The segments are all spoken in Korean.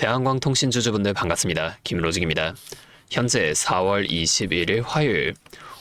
대한광통신 주주분들 반갑습니다. 김로직입니다. 현재 4월 21일 화요일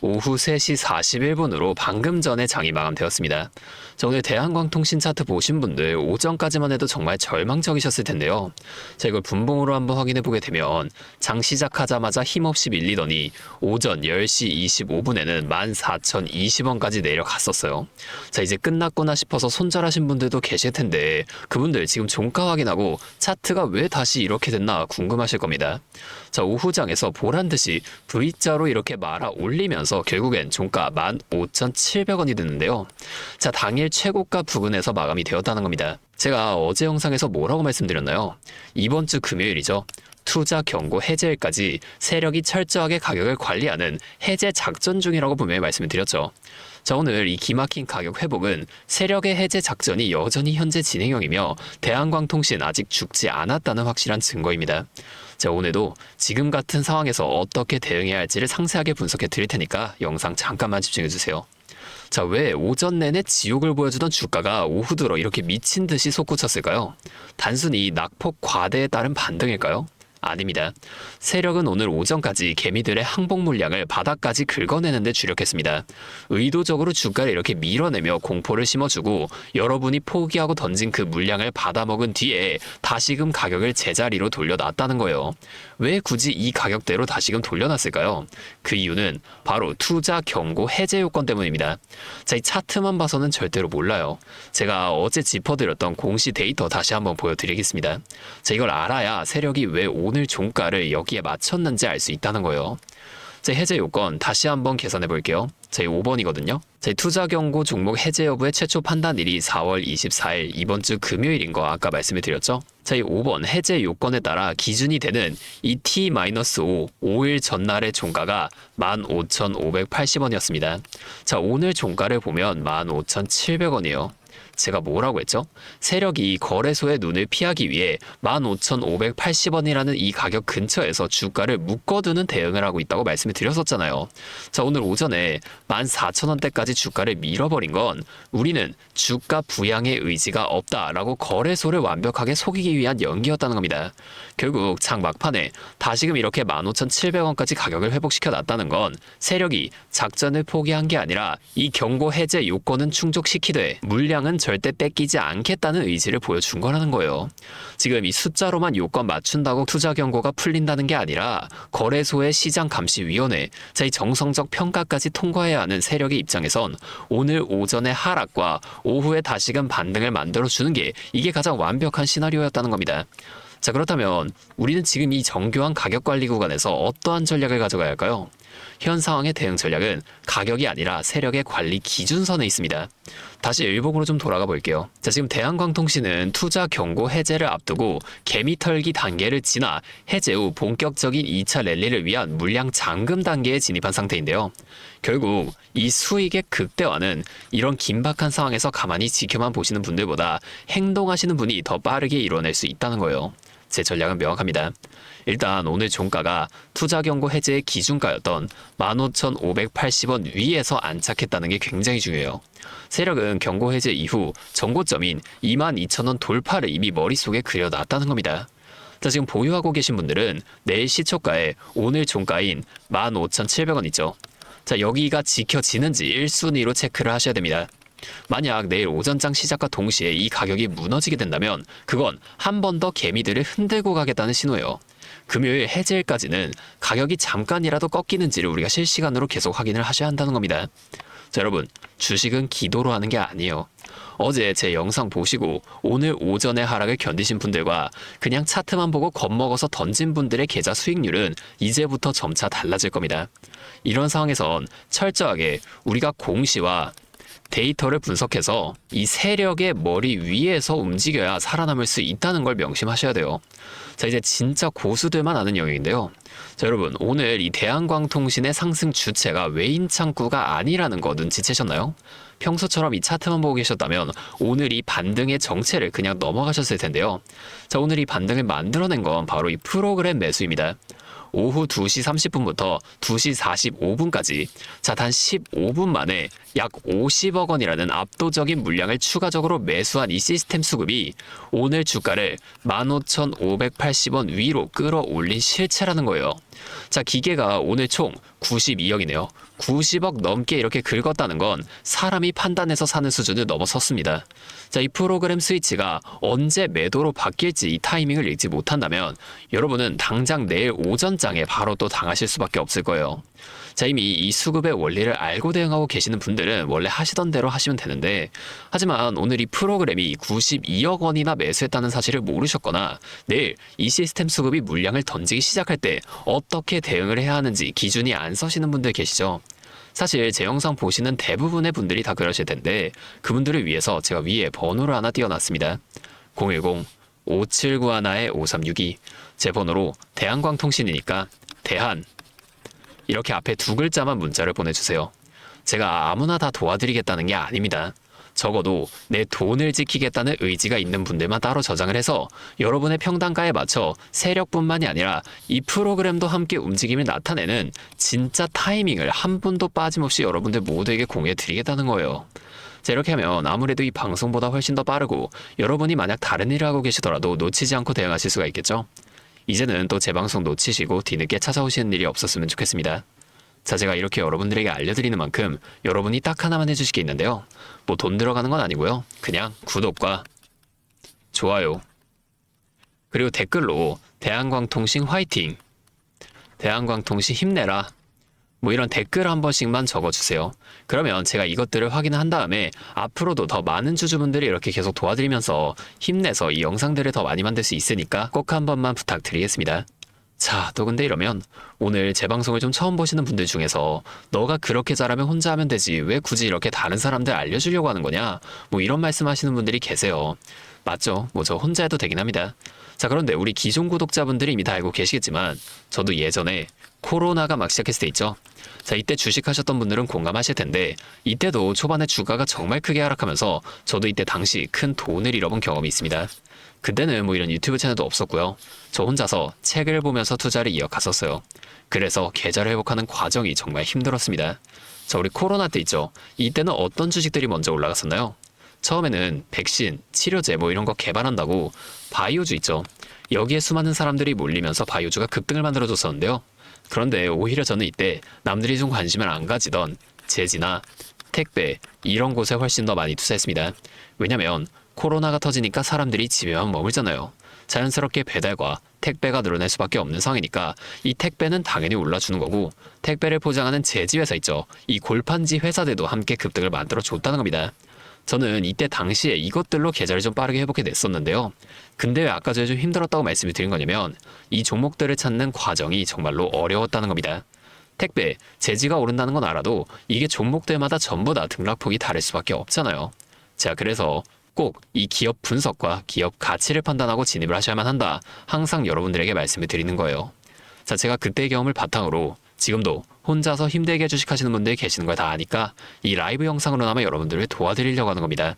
오후 3시 41분으로 방금 전에 장이 마감되었습니다. 자, 오늘 대한광통신 차트 보신 분들 오전까지만 해도 정말 절망적이셨을 텐데요. 자, 이걸 분봉으로 한번 확인해 보게 되면 장 시작하자마자 힘없이 밀리더니 오전 10시 25분에는 14,020원까지 내려갔었어요. 자, 이제 끝났구나 싶어서 손절하신 분들도 계실 텐데 그분들 지금 종가 확인하고 차트가 왜 다시 이렇게 됐나 궁금하실 겁니다. 자, 오후장에서 보란듯이 V자로 이렇게 말아 올리면서 결국엔 종가 15,700원이 됐는데요. 자, 당일 최고가 부근에서 마감이 되었다는 겁니다. 제가 어제 영상에서 뭐라고 말씀드렸나요? 이번 주 금요일이죠. 투자 경고 해제일까지 세력이 철저하게 가격을 관리하는 해제 작전 중이라고 분명히 말씀을 드렸죠. 자, 오늘 이 기막힌 가격 회복은 세력의 해제 작전이 여전히 현재 진행형이며 대한광통신 아직 죽지 않았다는 확실한 증거입니다. 자, 오늘도 지금 같은 상황에서 어떻게 대응해야 할지를 상세하게 분석해 드릴 테니까 영상 잠깐만 집중해 주세요. 자, 왜 오전 내내 지옥을 보여주던 주가가 오후 들어 이렇게 미친 듯이 솟구쳤을까요? 단순히 낙폭 과대에 따른 반등일까요? 아닙니다. 세력은 오늘 오전까지 개미들의 항복 물량을 바닥까지 긁어내는 데 주력했습니다. 의도적으로 주가를 이렇게 밀어내며 공포를 심어주고 여러분이 포기하고 던진 그 물량을 받아먹은 뒤에 다시금 가격을 제자리로 돌려놨다는 거예요. 왜 굳이 이 가격대로 다시금 돌려놨을까요? 그 이유는 바로 투자 경고 해제 요건 때문입니다. 자, 이 차트만 봐서는 절대로 몰라요. 제가 어제 짚어드렸던 공시 데이터 다시 한번 보여드리겠습니다. 자, 이걸 알아야 세력이 왜 오늘 종가를 여기에 맞췄는지 알 수 있다는 거예요. 자, 해제 요건 다시 한번 계산해 볼게요. 자, 5번이거든요. 자, 투자 경고 종목 해제 여부의 최초 판단일이 4월 24일 이번 주 금요일인 거 아까 말씀을 드렸죠. 자, 이 5번 해제 요건에 따라 기준이 되는 이 T-5 5일 전날의 종가가 15,580원이었습니다. 자, 오늘 종가를 보면 15,700원이에요. 제가 뭐라고 했죠? 세력이 거래소의 눈을 피하기 위해 15,580원이라는 이 가격 근처에서 주가를 묶어두는 대응을 하고 있다고 말씀을 드렸었잖아요. 자, 오늘 오전에 14,000원대까지 주가를 밀어버린 건 우리는 주가 부양의 의지가 없다라고 거래소를 완벽하게 속이기 위한 연기였다는 겁니다. 결국 장 막판에 다시금 이렇게 15,700원까지 가격을 회복시켜 놨다는 건 세력이 작전을 포기한 게 아니라 이 경고 해제 요건은 충족시키되 물량은 절대 뺏기지 않겠다는 의지를 보여준 거라는 거예요. 지금 이 숫자로만 요건 맞춘다고 투자 경고가 풀린다는 게 아니라 거래소의 시장감시위원회, 이 정성적 평가까지 통과해야 하는 세력의 입장에선 오늘 오전의 하락과 오후에 다시금 반등을 만들어주는 게 이게 가장 완벽한 시나리오였다는 겁니다. 자, 그렇다면 우리는 지금 이 정교한 가격관리 구간에서 어떠한 전략을 가져가야 할까요? 현 상황의 대응 전략은 가격이 아니라 세력의 관리 기준선에 있습니다. 다시 일봉으로 좀 돌아가 볼게요. 자, 지금 대한광통신은 투자 경고 해제를 앞두고 개미털기 단계를 지나 해제 후 본격적인 2차 랠리를 위한 물량 잠금 단계에 진입한 상태인데요. 결국 이 수익의 극대화는 이런 긴박한 상황에서 가만히 지켜만 보시는 분들보다 행동하시는 분이 더 빠르게 이뤄낼 수 있다는 거예요. 제 전략은 명확합니다. 일단 오늘 종가가 투자 경고 해제의 기준가였던 15,580원 위에서 안착했다는 게 굉장히 중요해요. 세력은 경고 해제 이후 정고점인 22,000원 돌파를 이미 머릿속에 그려놨다는 겁니다. 자, 지금 보유하고 계신 분들은 내일 시초가에 오늘 종가인 15,700원 있죠. 자, 여기가 지켜지는지 1순위로 체크를 하셔야 됩니다. 만약 내일 오전장 시작과 동시에 이 가격이 무너지게 된다면 그건 한 번 더 개미들을 흔들고 가겠다는 신호예요. 금요일 해제일까지는 가격이 잠깐이라도 꺾이는지를 우리가 실시간으로 계속 확인을 하셔야 한다는 겁니다. 자, 여러분, 주식은 기도로 하는 게 아니에요. 어제 제 영상 보시고 오늘 오전의 하락을 견디신 분들과 그냥 차트만 보고 겁먹어서 던진 분들의 계좌 수익률은 이제부터 점차 달라질 겁니다. 이런 상황에선 철저하게 우리가 공시와 데이터를 분석해서 이 세력의 머리 위에서 움직여야 살아남을 수 있다는 걸 명심하셔야 돼요. 자, 이제 진짜 고수들만 아는 영역인데요. 자, 여러분, 오늘 이 대한광통신의 상승 주체가 외인 창구가 아니라는 거 눈치채셨나요? 평소처럼 이 차트만 보고 계셨다면 오늘 이 반등의 정체를 그냥 넘어가셨을 텐데요. 자, 오늘 이 반등을 만들어낸 건 바로 이 프로그램 매수입니다. 오후 2시 30분부터 2시 45분까지 자, 단 15분 만에 약 50억 원이라는 압도적인 물량을 추가적으로 매수한 이 시스템 수급이 오늘 주가를 15,580원 위로 끌어올린 실체라는 거예요. 자, 기계가 오늘 총 92억이네요. 90억 넘게 이렇게 긁었다는 건 사람이 판단해서 사는 수준을 넘어섰습니다. 자, 이 프로그램 스위치가 언제 매도로 바뀔지 이 타이밍을 읽지 못한다면 여러분은 당장 내일 오전장에 바로 또 당하실 수밖에 없을 거예요. 자, 이미 이 수급의 원리를 알고 대응하고 계시는 분들은 원래 하시던 대로 하시면 되는데, 하지만 오늘 이 프로그램이 92억 원이나 매수했다는 사실을 모르셨거나 내일 이 시스템 수급이 물량을 던지기 시작할 때 어떻게 대응을 해야 하는지 기준이 안 서시는 분들 계시죠? 사실 제 영상 보시는 대부분의 분들이 다 그러실 텐데 그분들을 위해서 제가 위에 번호를 하나 띄워놨습니다. 010-5791-5362 제 번호로 대한광통신이니까 대한 이렇게 앞에 두 글자만 문자를 보내주세요. 제가 아무나 다 도와드리겠다는 게 아닙니다. 적어도 내 돈을 지키겠다는 의지가 있는 분들만 따로 저장을 해서 여러분의 평단가에 맞춰 세력뿐만이 아니라 이 프로그램도 함께 움직임을 나타내는 진짜 타이밍을 한 분도 빠짐없이 여러분들 모두에게 공유해 드리겠다는 거예요. 자, 이렇게 하면 아무래도 이 방송보다 훨씬 더 빠르고 여러분이 만약 다른 일을 하고 계시더라도 놓치지 않고 대응하실 수가 있겠죠? 이제는 또 제 방송 놓치시고 뒤늦게 찾아오시는 일이 없었으면 좋겠습니다. 자, 제가 이렇게 여러분들에게 알려드리는 만큼 여러분이 딱 하나만 해주실 게 있는데요. 뭐 돈 들어가는 건 아니고요. 그냥 구독과 좋아요 그리고 댓글로 대한광통신 화이팅, 대한광통신 힘내라 뭐 이런 댓글 한 번씩만 적어주세요. 그러면 제가 이것들을 확인을 한 다음에 앞으로도 더 많은 주주분들이 이렇게 계속 도와드리면서 힘내서 이 영상들을 더 많이 만들 수 있으니까 꼭 한 번만 부탁드리겠습니다. 자, 또 근데 이러면 오늘 제 방송을 좀 처음 보시는 분들 중에서 너가 그렇게 잘하면 혼자 하면 되지 왜 굳이 이렇게 다른 사람들 알려주려고 하는 거냐 뭐 이런 말씀하시는 분들이 계세요. 맞죠? 뭐 저 혼자 해도 되긴 합니다. 자, 그런데 우리 기존 구독자분들이 이미 다 알고 계시겠지만 저도 예전에 코로나가 막 시작했을 때 있죠. 자, 이때 주식하셨던 분들은 공감하실 텐데 이때도 초반에 주가가 정말 크게 하락하면서 저도 이때 당시 큰 돈을 잃어본 경험이 있습니다. 그때는 뭐 이런 유튜브 채널도 없었고요. 저 혼자서 책을 보면서 투자를 이어갔었어요. 그래서 계좌를 회복하는 과정이 정말 힘들었습니다. 자, 우리 코로나 때 있죠. 이때는 어떤 주식들이 먼저 올라갔었나요? 처음에는 백신, 치료제 뭐 이런 거 개발한다고 바이오주 있죠. 여기에 수많은 사람들이 몰리면서 바이오주가 급등을 만들어줬었는데요. 그런데 오히려 저는 이때 남들이 좀 관심을 안 가지던 제지나 택배 이런 곳에 훨씬 더 많이 투자했습니다. 왜냐면 코로나가 터지니까 사람들이 집에만 머물잖아요. 자연스럽게 배달과 택배가 늘어날 수밖에 없는 상황이니까 이 택배는 당연히 올라주는 거고 택배를 포장하는 제지회사 있죠. 이 골판지 회사들도 함께 급등을 만들어줬다는 겁니다. 저는 이때 당시에 이것들로 계좌를 좀 빠르게 회복해 냈었는데요. 근데 왜 아까 전에 좀 힘들었다고 말씀을 드린 거냐면 이 종목들을 찾는 과정이 정말로 어려웠다는 겁니다. 택배, 제지가 오른다는 건 알아도 이게 종목들마다 전부 다 등락폭이 다를 수밖에 없잖아요. 자, 그래서 꼭 이 기업 분석과 기업 가치를 판단하고 진입을 하셔야만 한다. 항상 여러분들에게 말씀을 드리는 거예요. 자, 제가 그때의 경험을 바탕으로 지금도 혼자서 힘들게 주식하시는 분들이 계시는 걸 다 아니까 이 라이브 영상으로나마 여러분들을 도와드리려고 하는 겁니다.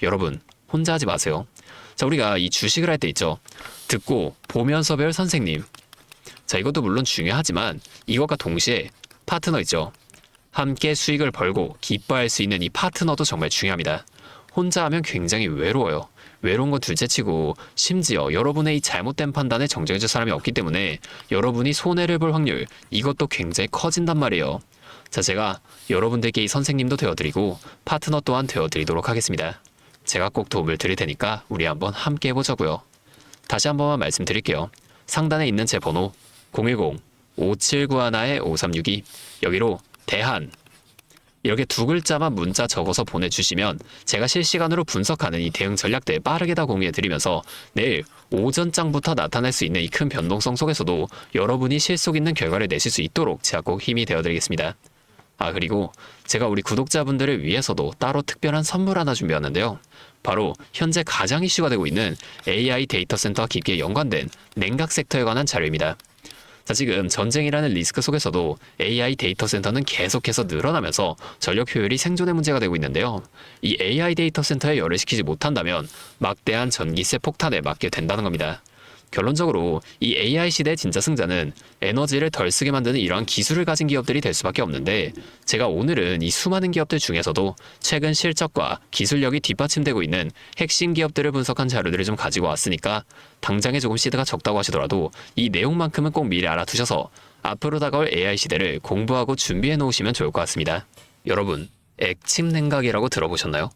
여러분, 혼자 하지 마세요. 자, 우리가 이 주식을 할 때 있죠. 듣고 보면서 배울 선생님. 자, 이것도 물론 중요하지만 이것과 동시에 파트너 있죠. 함께 수익을 벌고 기뻐할 수 있는 이 파트너도 정말 중요합니다. 혼자 하면 굉장히 외로워요. 외로운 건 둘째치고 심지어 여러분의 이 잘못된 판단에 정정해줄 사람이 없기 때문에 여러분이 손해를 볼 확률 이것도 굉장히 커진단 말이에요. 자, 제가 여러분들께 이 선생님도 되어드리고 파트너 또한 되어드리도록 하겠습니다. 제가 꼭 도움을 드릴 테니까 우리 한번 함께 해보자고요. 다시 한 번만 말씀드릴게요. 상단에 있는 제 번호 010-5791-5362 여기로 대한 이렇게 두 글자만 문자 적어서 보내주시면 제가 실시간으로 분석하는 이 대응 전략들 빠르게 다 공유해드리면서 내일 오전장부터 나타날 수 있는 이 큰 변동성 속에서도 여러분이 실속 있는 결과를 내실 수 있도록 제가 꼭 힘이 되어드리겠습니다. 아, 그리고 제가 우리 구독자분들을 위해서도 따로 특별한 선물 하나 준비했는데요. 바로 현재 가장 이슈가 되고 있는 AI 데이터 센터와 깊게 연관된 냉각 섹터에 관한 자료입니다. 자, 지금 전쟁이라는 리스크 속에서도 AI 데이터 센터는 계속해서 늘어나면서 전력 효율이 생존의 문제가 되고 있는데요. 이 AI 데이터 센터에 열을 식히지 못한다면 막대한 전기세 폭탄에 맞게 된다는 겁니다. 결론적으로 이 AI 시대의 진짜 승자는 에너지를 덜 쓰게 만드는 이러한 기술을 가진 기업들이 될 수밖에 없는데, 제가 오늘은 이 수많은 기업들 중에서도 최근 실적과 기술력이 뒷받침되고 있는 핵심 기업들을 분석한 자료들을 좀 가지고 왔으니까 당장에 조금 시드가 적다고 하시더라도 이 내용만큼은 꼭 미리 알아두셔서 앞으로 다가올 AI 시대를 공부하고 준비해 놓으시면 좋을 것 같습니다. 여러분, 액침 냉각이라고 들어보셨나요?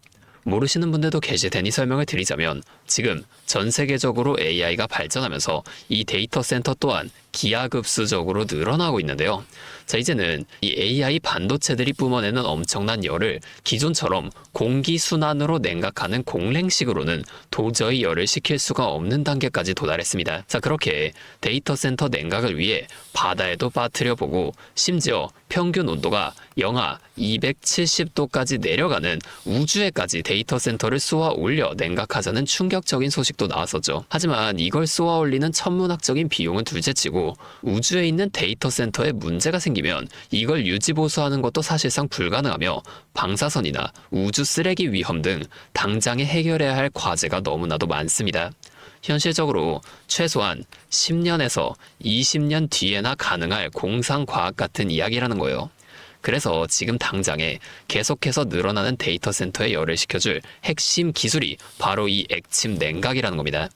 모르시는 분들도 계실 테니 설명을 드리자면, 지금 전 세계적으로 AI가 발전하면서 이 데이터 센터 또한 기하급수적으로 늘어나고 있는데요. 자, 이제는 이 AI 반도체들이 뿜어내는 엄청난 열을 기존처럼 공기순환으로 냉각하는 공랭식으로는 도저히 열을 식힐 수가 없는 단계까지 도달했습니다. 자, 그렇게 데이터 센터 냉각을 위해 바다에도 빠뜨려 보고, 심지어 평균 온도가 영하 270도까지 내려가는 우주에까지 데이터 센터를 쏘아 올려 냉각하자는 충격적인 소식도 나왔었죠. 하지만 이걸 쏘아 올리는 천문학적인 비용은 둘째치고, 우주에 있는 데이터 센터에 문제가 생기면 이걸 유지 보수하는 것도 사실상 불가능하며, 방사선이나 우주 쓰레기 위험 등 당장에 해결해야 할 과제가 너무나도 많습니다. 현실적으로 최소한 10년에서 20년 뒤에나 가능할 공상과학 같은 이야기라는 거예요. 그래서 지금 당장에 계속해서 늘어나는 데이터 센터에 열을 식혀줄 핵심 기술이 바로 이 액침 냉각이라는 겁니다.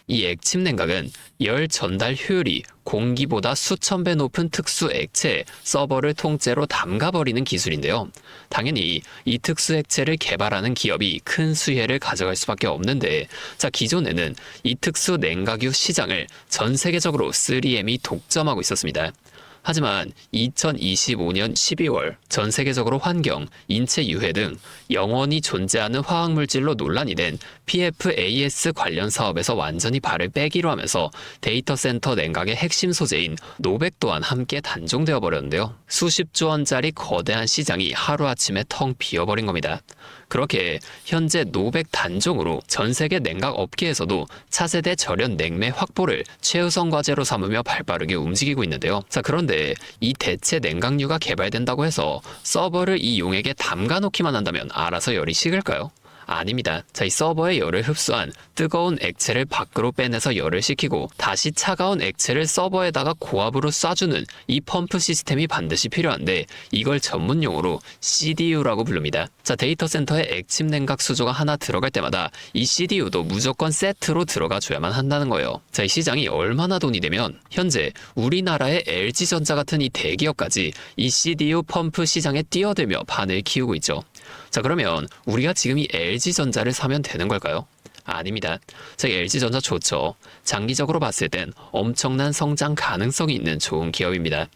이 액침 냉각은 열 전달 효율이 공기보다 수천 배 높은 특수 액체에 서버를 통째로 담가버리는 기술인데요. 당연히 이 특수 액체를 개발하는 기업이 큰 수혜를 가져갈 수밖에 없는데, 자, 기존에는 이 특수 냉각유 시장을 전 세계적으로 3M이 독점하고 있었습니다. 하지만 2025년 12월 전 세계적으로 환경, 인체 유해 등 영원히 존재하는 화학물질로 논란이 된 PFAS 관련 사업에서 완전히 발을 빼기로 하면서 데이터 센터 냉각의 핵심 소재인 노백 또한 함께 단종되어 버렸는데요. 수십조 원짜리 거대한 시장이 하루아침에 텅 비어버린 겁니다. 그렇게 현재 노백 단종으로 전 세계 냉각 업계에서도 차세대 절연 냉매 확보를 최우선 과제로 삼으며 발빠르게 움직이고 있는데요. 자, 그런데 이 대체 냉각유가 개발된다고 해서 서버를 이 용액에 담가 놓기만 한다면 알아서 열이 식을까요? 아닙니다. 자, 이 서버의 열을 흡수한 뜨거운 액체를 밖으로 빼내서 열을 식히고 다시 차가운 액체를 서버에다가 고압으로 쏴주는 이 펌프 시스템이 반드시 필요한데, 이걸 전문 용어로 CDU라고 부릅니다. 자, 데이터 센터에 액침 냉각 수조가 하나 들어갈 때마다 이 CDU도 무조건 세트로 들어가 줘야만 한다는 거예요. 자, 이 시장이 얼마나 돈이 되면 현재 우리나라의 LG전자 같은 이 대기업까지 이 CDU 펌프 시장에 뛰어들며 판을 키우고 있죠. 자, 그러면 우리가 지금 이 LG전자를 사면 되는 걸까요? 아닙니다. 자, LG전자 좋죠. 장기적으로 봤을 땐 엄청난 성장 가능성이 있는 좋은 기업입니다.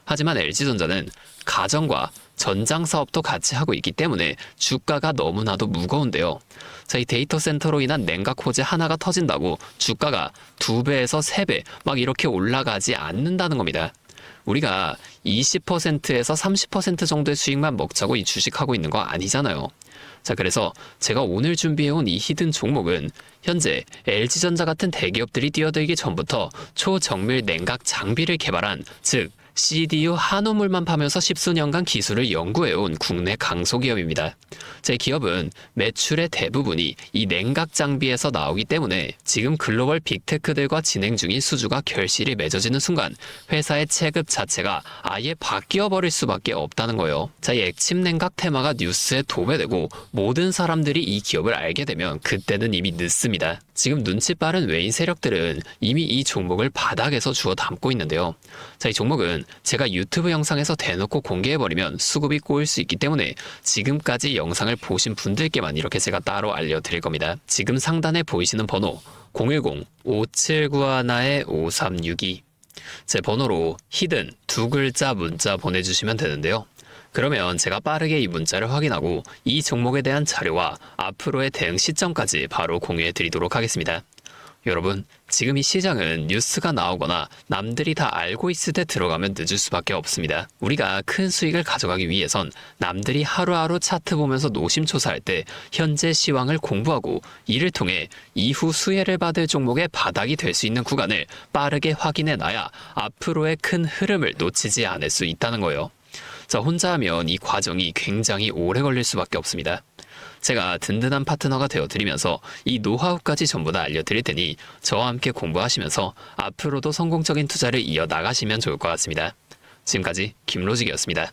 하지만 LG전자는 가전과 전장 사업도 같이 하고 있기 때문에 주가가 너무나도 무거운데요. 자, 이 데이터 센터로 인한 냉각 호재 하나가 터진다고 주가가 2배에서 3배 막 이렇게 올라가지 않는다는 겁니다. 우리가 20%에서 30% 정도의 수익만 먹자고 이 주식하고 있는 거 아니잖아요. 자, 그래서 제가 오늘 준비해온 이 히든 종목은 현재 LG전자 같은 대기업들이 뛰어들기 전부터 초정밀 냉각 장비를 개발한, 즉 CDU 한우물만 파면서 십수년간 기술을 연구해온 국내 강소기업입니다. 제 기업은 매출의 대부분이 이 냉각 장비에서 나오기 때문에 지금 글로벌 빅테크들과 진행 중인 수주가 결실이 맺어지는 순간 회사의 체급 자체가 아예 바뀌어버릴 수밖에 없다는 거예요. 자, 이 액침 냉각 테마가 뉴스에 도배되고 모든 사람들이 이 기업을 알게 되면 그때는 이미 늦습니다. 지금 눈치 빠른 외인 세력들은 이미 이 종목을 바닥에서 주워 담고 있는데요. 자, 이 종목은 제가 유튜브 영상에서 대놓고 공개해버리면 수급이 꼬일 수 있기 때문에 지금까지 영상을 보신 분들께만 이렇게 제가 따로 알려드릴 겁니다. 지금 상단에 보이시는 번호 010-5791-5362 제 번호로 히든 2글자 문자 보내주시면 되는데요. 그러면 제가 빠르게 이 문자를 확인하고 이 종목에 대한 자료와 앞으로의 대응 시점까지 바로 공유해 드리도록 하겠습니다. 여러분, 지금 이 시장은 뉴스가 나오거나 남들이 다 알고 있을 때 들어가면 늦을 수밖에 없습니다. 우리가 큰 수익을 가져가기 위해선 남들이 하루하루 차트 보면서 노심초사할 때 현재 시황을 공부하고 이를 통해 이후 수혜를 받을 종목의 바닥이 될 수 있는 구간을 빠르게 확인해 놔야 앞으로의 큰 흐름을 놓치지 않을 수 있다는 거예요. 자, 혼자 하면 이 과정이 굉장히 오래 걸릴 수밖에 없습니다. 제가 든든한 파트너가 되어드리면서 이 노하우까지 전부 다 알려드릴 테니 저와 함께 공부하시면서 앞으로도 성공적인 투자를 이어나가시면 좋을 것 같습니다. 지금까지 김로직이었습니다.